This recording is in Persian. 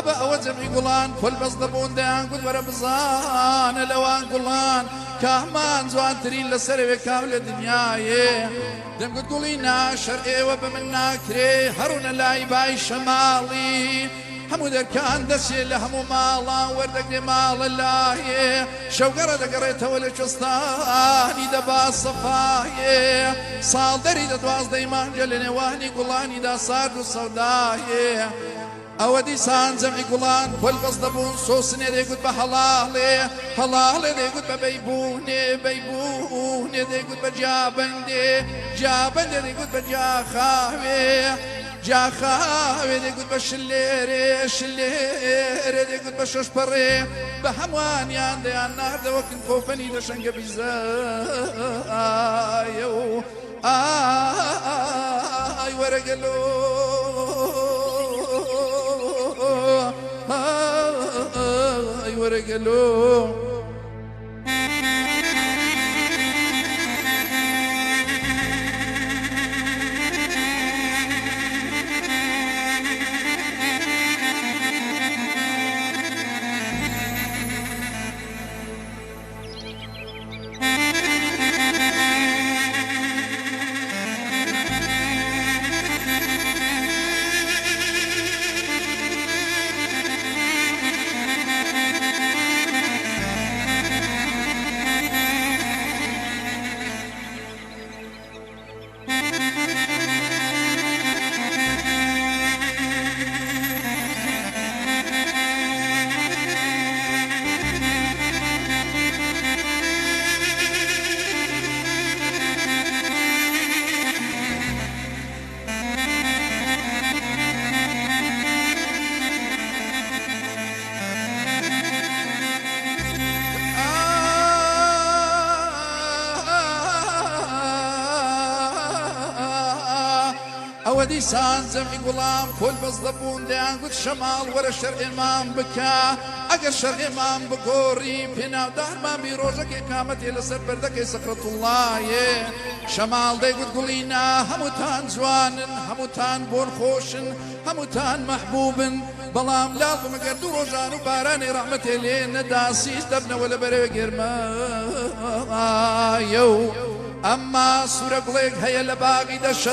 بە ئەوە جەمی گوڵان پۆل بەس دەبوون دەیان گوت وەرە بزانە لەوان گوڵان کە هەمان جوانترین لەسەرەوێ کام لە دنیایێ دەمگوت گوڵی ناشەر ئێوە بە من ناکرێ هەڕونە لای بای شەماڵی هەموو دەرکان دەچێ لە هەموو ماڵان وەردەگرێ ماڵە لایێ شەوگەڕە دەگەڕێتەوە لە کوێستانی دەبا سەفایێ ساڵ دەری دەدوازدەی مانگە لە نێوانی گوڵانیدا سارد و سەودایێ ئەوە دیسان جەمی گوڵان پۆل بەس دەبوون سۆسنێ دەیگوت بە هەڵاڵێ هەڵاڵێ دەیگوت بە بەیبوونێ بەیبوونێ دەیگوت بە جابەندێ جابەندێ دەیگوت بە جاخاوێ جاخاوێ دەیگوت بە شلێرێ شلێرێ دەیگوت بە شەشپەڕێ بە هەمووانیان دەیان ناردەوە کۆفەنی لە شەنگە بیزایە و ئای وەرەگەلۆ ئای وەرەگەلۆ ئەوە دیسان جەمی گوڵام پۆل بەس دەبوون دەیان گوت شەماڵ وەرە شەر ئێمان بکە ئەگەر شەر ئێمان بگۆڕی پێناودارمان بی ڕۆژەکێ کامەتێ لەسەر بەردەکەی سەکرەتوڵایێ شەماڵ دەیگوت گوڵینا هەمووتان جوانن هەمووتان بۆن خۆشن هەمووتان مەحبوبن بەڵام لاڵم ئەگەر دوو ڕۆژان و بارانی ڕەحمەتێ لێ نەداسیس دەبنەوە لە بەرەوە گێرمایە و ئەمما سوورە گوڵێک هەیە لە باغی دەشت